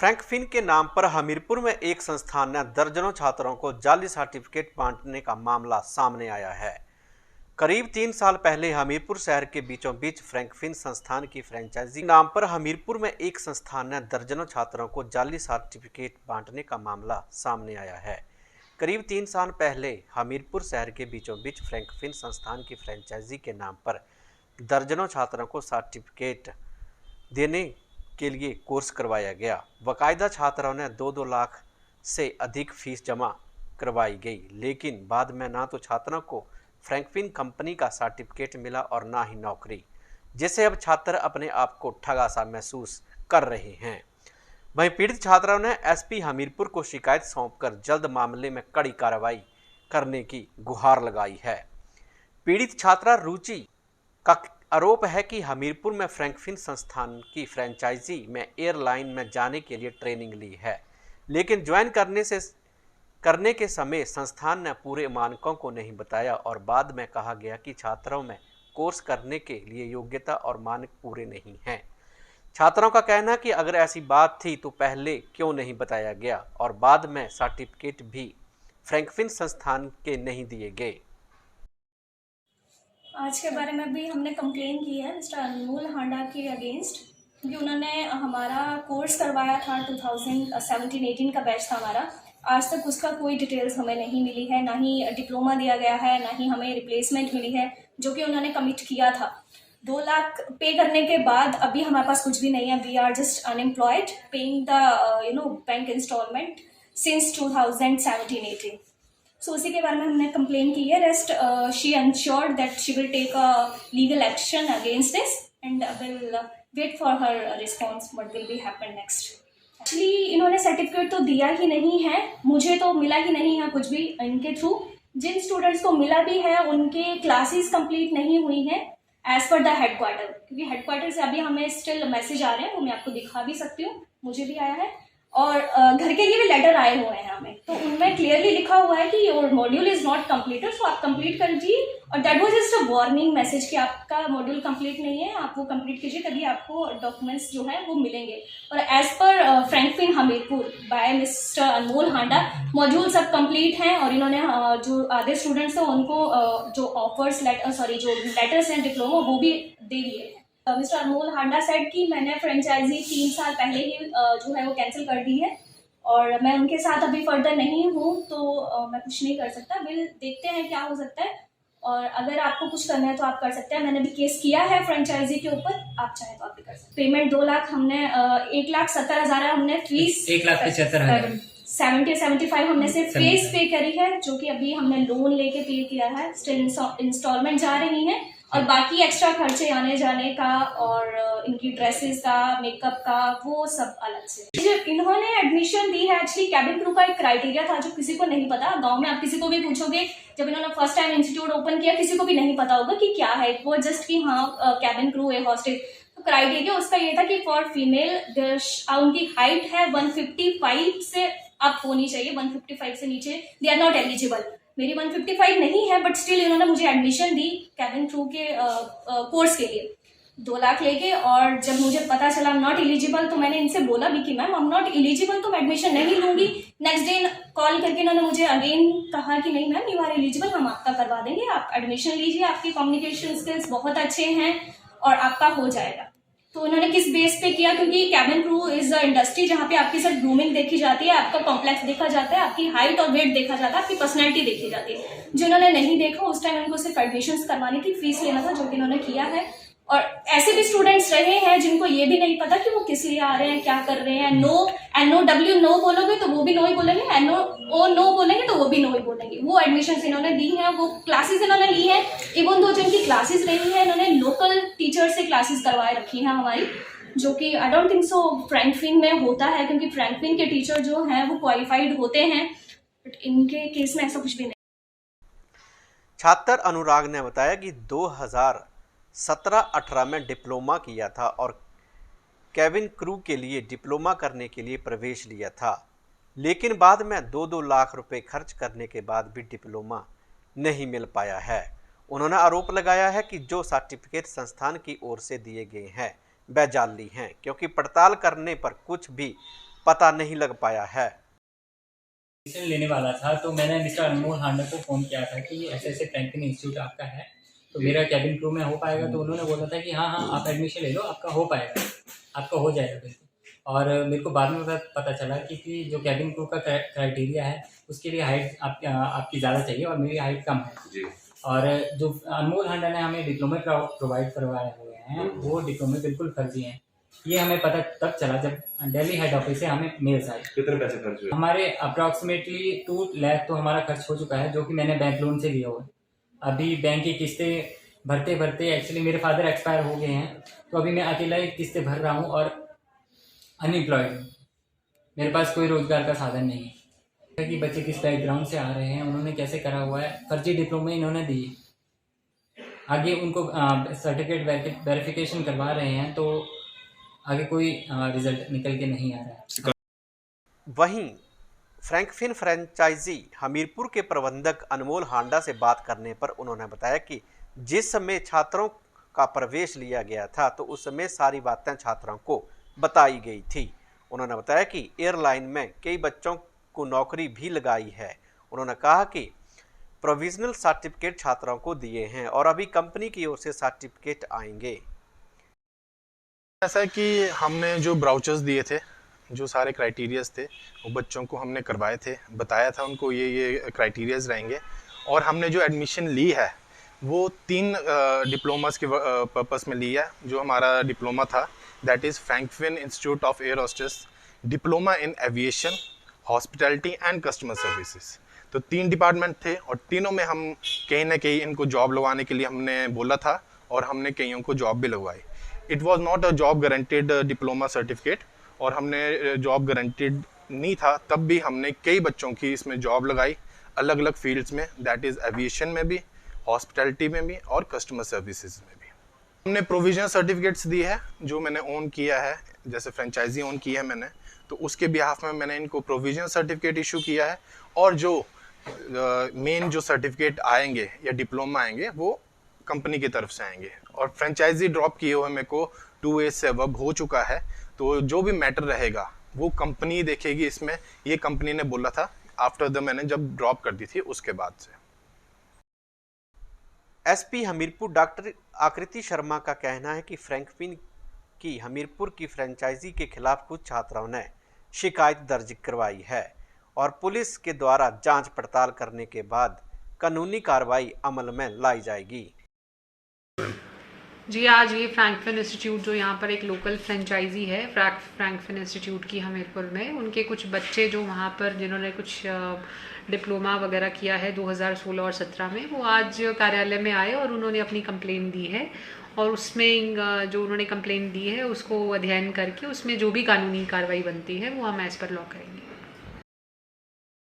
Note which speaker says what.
Speaker 1: Frankfinn के नाम पर हमीरपुर में एक संस्थान ने दर्जनों छात्रों को जाली सर्टिफिकेट बांटने का मामला सामने आया है। करीब 3 साल पहले हमीरपुर शहर के बीचों बीच फ्रैंकफिन संस्थान की फ्रेंचाइजी नाम पर हमीरपुर में एक संस्थान ने दर्जनों छात्रों को जाली सर्टिफिकेट बांटने का मामला सामने आया है। करीब 3 साल पहले हमीरपुर शहर के बीचों बीच फ्रैंकफिन संस्थान की फ्रेंचाइजी के नाम पर दर्जनों छात्रों को सर्टिफिकेट देने के लिए कोर्स करवाया गया। बाकायदा छात्रों ने 2-2 लाख से अधिक फीस जमा करवाई गई, लेकिन बाद में ना तो छात्रों को फ्रैंकफिन कंपनी का सर्टिफिकेट मिला और ना ही नौकरी, जिससे अब छात्र अपने आप को ठगा सा महसूस कर रहे हैं। वहीं पीड़ित छात्राओं ने एसपी हमीरपुर को शिकायत सौंपकर जल्द मामले में कड़ी कार्रवाई करने की गुहार लगाई है। पीड़ित छात्रा रुचि का आरोप है कि हमीरपुर में फ्रैंकफिन संस्थान की फ्रेंचाइजी में एयरलाइन में जाने के लिए ट्रेनिंग ली है, लेकिन ज्वाइन करने के समय संस्थान ने पूरे मानकों को नहीं बताया और बाद में कहा गया कि छात्रों में कोर्स करने के लिए योग्यता और मानक पूरे नहीं हैं। छात्रों का कहना है कि अगर ऐसी बात थी तो पहले क्यों नहीं बताया गया और बाद में सर्टिफिकेट भी फ्रैंकफिन संस्थान के नहीं दिए गए।
Speaker 2: आज के बारे में भी हमने कंप्लेन की है मिस्टर अनमोल हांडा के अगेंस्ट, क्योंकि उन्होंने हमारा कोर्स करवाया था 2017-18 का बैच था हमारा। आज तक उसका कोई डिटेल्स हमें नहीं मिली है, ना ही डिप्लोमा दिया गया है, ना ही हमें रिप्लेसमेंट मिली है जो कि उन्होंने कमिट किया था। 2 लाख पे करने के बाद अभी हमारे पास कुछ भी नहीं है। We are just unemployed paying the bank installment since 2017-18। So उसी के बारे में हमने कंप्लेन की है। Rest she ensured that she will take a legal action against this and will wait for her response what will be happen next. Actually इन्होंने certificate तो दिया ही नहीं है, मुझे तो मिला ही नहीं है कुछ भी इनके थ्रू। जिन स्टूडेंट्स को मिला भी है उनके क्लासेस कंप्लीट नहीं हुई हैं एज पर द हेडक्वार्टर, क्योंकि हेडक्वार्टर से अभी हमें स्टिल मैसेज आ रहे हैं, वो मैं आपको दिखा भी सकती हूँ, मुझे भी आया है और घर के लिए भी लेटर आए हुए हैं हमें, तो उनमें क्लियरली लिखा हुआ है कि your module is not completed, so आप कंप्लीट कर दीजिए। और that was just a warning message कि आपका मॉड्यूल कंप्लीट नहीं है, आप वो कंप्लीट कीजिए तभी आपको डॉक्यूमेंट्स जो है वो मिलेंगे। और as per Frankfinn Hamirpur by mister Anmol Handa module सब कंप्लीट हैं और इन्होंने जो आधे स्टूडेंट्स हैं उनको जो ऑफर्स जो लेटर्स हैं डिप्लोमा वो भी दे दिए हैं। मिस्टर अनमोल हांडा सेड कि मैंने फ्रेंचाइजी 3 साल पहले ही जो है वो कैंसिल कर दी है और मैं उनके साथ अभी फर्दर नहीं हूँ, तो मैं कुछ नहीं कर सकता। बिल देखते हैं क्या हो सकता है और अगर आपको कुछ करना है तो आप कर सकते हैं। मैंने भी केस किया है फ्रेंचाइजी के ऊपर, आप चाहे तो आप भी कर सकते हैं। पेमेंट 2 लाख हमने 1,70,000 हमने फीस 1,75,000 हमने सिर्फ फीस पे करी है, जो कि अभी हमने लोन लेके पे किया है। स्टिल इंस्टॉलमेंट जा रही है और बाकी एक्स्ट्रा खर्चे आने जाने का और इनकी ड्रेसेस का, मेकअप का, वो सब अलग से। जब इन्होंने एडमिशन दी है, एक्चुअली कैबिन क्रू का एक क्राइटेरिया था जो किसी को नहीं पता। गांव में आप किसी को भी पूछोगे, जब इन्होंने फर्स्ट टाइम इंस्टीट्यूट ओपन किया किसी को भी नहीं पता होगा कि क्या है वो, जस्ट कि हाँ कैबिन क्रू है हॉस्टेज। तो क्राइटेरिया उसका ये था कि फॉर फीमेल उनकी हाइट है 155 से अप होनी चाहिए, 155 से नीचे दे आर नॉट एलिजिबल। मेरी 155 नहीं है, बट स्टिल इन्होंने मुझे एडमिशन दी कैबिन क्रू के कोर्स के लिए 2 लाख लेके। और जब मुझे पता चला आई एम नॉट एलिजिबल, तो मैंने इनसे बोला भी कि ma'am I am not eligible, तो मैं एडमिशन नहीं लूंगी। नेक्स्ट डे कॉल करके इन्होंने मुझे अगेन कहा कि नहीं मैम यू आर एलिजिबल, हम आपका करवा देंगे, आप एडमिशन लीजिए, आपकी कम्युनिकेशन स्किल्स बहुत अच्छे हैं और आपका हो जाएगा। तो उन्होंने किस बेस पे किया, क्योंकि cabin crew is a industry जहाँ पे आपकी सिर्फ ग्रूमिंग देखी जाती है, आपका कॉम्प्लेक्स देखा जाता है, आपकी हाइट और वेट देखा जाता है, आपकी पर्सनैलिटी देखी जाती है। जो उन्होंने नहीं देखा उस टाइम उनको सिर्फ एडमिशन करवानी थी, फीस लेना था, जो कि उन्होंने किया है। और ऐसे भी स्टूडेंट्स रहे हैं जिनको ये भी नहीं पता कि वो किस लिए आ रहे हैं, क्या कर रहे हैं। नो NOW नो बोलोगे तो वो भी नो ही बोलेंगे, NO नो बोलेंगे तो वो भी नो ही बोलेंगे। वो एडमिशन इन्होंने दी है, वो क्लासेस इन्होंने ली है। इवन दो जिनकी क्लासेस रही है, इन्होंने लोकल टीचर से क्लासेस करवाए रखी है हमारी, जो कि I don't think so Frankfinn में होता है, क्योंकि फ्रैंकफिन के टीचर जो हैं वो क्वालिफाइड होते हैं, बट इनके केस में ऐसा कुछ भी नहीं।
Speaker 1: छात्र अनुराग ने बताया कि 2017-18 में डिप्लोमा किया था और कैबिन क्रू के लिए डिप्लोमा करने के लिए प्रवेश लिया था, लेकिन बाद में 2-2 लाख रुपए खर्च करने के बाद भी डिप्लोमा नहीं मिल पाया है। उन्होंने आरोप लगाया है कि जो सर्टिफिकेट संस्थान की ओर से दिए गए हैं वह जाली हैं, क्योंकि पड़ताल करने पर कुछ भी पता नहीं लग पाया है।
Speaker 3: एडमिशन लेने वाला था तो मैंने मिस्टर अनमोल हांडा को फ़ोन किया था कि ऐसे ऐसे फ्रैंकलिन इंस्टीट्यूट आपका है तो मेरा कैबिन क्रू में हो पाएगा। तो उन्होंने बोला था कि हाँ हाँ आप एडमिशन ले लो, आपका हो पाएगा, आपका हो जाएगा बिल्कुल। और मेरे को बाद में पता चला कि जो कैबिन क्रू का क्राइटेरिया है उसके लिए हाइट आपकी ज़्यादा चाहिए और मेरी हाइट कम है। और जो अनमोल हांडा ने हमें डिप्लोमे प्रोवाइड करवाए हुए हैं वो डिप्लोमे बिल्कुल फर्जी हैं। ये हमें पता तब चला जब दिल्ली हेड ऑफिस से हमें मेल्स आई।
Speaker 4: कितने पैसे खर्च हुए?
Speaker 3: हमारे अप्रॉक्सीमेटली 2 लाख तो हमारा खर्च हो चुका है, जो कि मैंने बैंक लोन से लिया हुआ है। अभी बैंक की किस्तें भरते भरते एक्चुअली मेरे फादर एक्सपायर हो गए हैं, तो अभी मैं अकेला ही किस्तें भर रहा हूँ और अनएम्प्लॉयड हूँ। मेरे पास कोई रोजगार का साधन नहीं है कि बच्चे किस बैकग्राउंड से आ रहे हैं, उन्होंने कैसे करा हुआ है, फर्जी डिप्लोमे इन्होंने दिए, आगे उनको सर्टिफिकेट वेरिफिकेशन करवा रहे हैं तो आगे कोई रिजल्ट निकल के नहीं आ रहा है।
Speaker 1: वहीं फ्रैंकफिन फ्रेंचाइजी हमीरपुर के प्रबंधक अनमोल हांडा से बात करने पर उन्होंने बताया कि जिस समय छात्रों का प्रवेश लिया गया था तो उस समय सारी बातें छात्रों को बताई गई थी। उन्होंने बताया कि एयरलाइन में कई बच्चों को नौकरी भी लगाई है। उन्होंने कहा कि प्रोविजनल सर्टिफिकेट छात्रों को दिए हैं और अभी कंपनी की ओर से सर्टिफिकेट आएंगे।
Speaker 5: ऐसा है कि हमने जो ब्राउचर्स दिए थे, जो सारे क्राइटेरियाज थे वो बच्चों को हमने करवाए थे, बताया था उनको ये क्राइटेरियाज रहेंगे। और हमने जो एडमिशन ली है वो 3 डिप्लोमास के पर्पस में ली है। जो हमारा डिप्लोमा था that is Frankfinn institute of air hostess diploma in aviation, hospitality and customer services. तो 3 डिपार्टमेंट थे और तीनों में हम कहीं ना कहीं इनको जॉब लगवाने के लिए हमने बोला था और हमने कईयों को जॉब भी लगवाई। It was not a job guaranteed diploma certificate और हमने जॉब गारंटेड नहीं था, तब भी हमने कई बच्चों की इसमें जॉब लगाई अलग अलग फील्ड्स में, दैट इज़ एविएशन में भी, हॉस्पिटैलिटी में भी और कस्टमर सर्विसेज में भी। हमने प्रोविजनल सर्टिफिकेट्स दी है जो मैंने ओन किया है, जैसे फ्रेंचाइजी ओन की है मैंने, तो उसके बिहाफ में मैंने इनको प्रोविजनल सर्टिफिकेट इशू किया है। और जो मेन जो सर्टिफिकेट आएंगे या डिप्लोमा आएंगे वो कंपनी की तरफ से आएंगे। और फ्रेंचाइजी ड्रॉप किए हुए मेरे को 2 एज से अब हो चुका है, तो जो भी मैटर रहेगा वो कंपनी देखेगी। इसमें ये कंपनी ने बोला था आफ्टर द मैंने जब ड्रॉप कर दी थी उसके बाद से।
Speaker 1: एसपी हमीरपुर डॉक्टर आकृति शर्मा का कहना है कि फ्रैंकफिन की हमीरपुर की फ्रेंचाइजी के खिलाफ कुछ छात्राओं ने शिकायत दर्ज करवाई है और पुलिस के द्वारा जांच पड़ताल करने के बाद कानूनी कार्रवाई अमल में लाई जाएगी।
Speaker 6: जी, आज ये फ्रैंकफिन इंस्टीट्यूट जो यहाँ पर एक लोकल फ्रेंचाइजी है फ्रैंकफिन इंस्टीट्यूट की हमीरपुर में, उनके कुछ बच्चे जो वहाँ पर जिन्होंने कुछ डिप्लोमा वगैरह किया है 2016 और 17 में, वो आज कार्यालय में आए और उन्होंने अपनी कंप्लेन दी है और उसमें जो उन्होंने कंप्लेन दी है उसको अध्ययन करके उसमें जो भी कानूनी कार्रवाई बनती है वो हम एज़ पर लॉ करेंगे।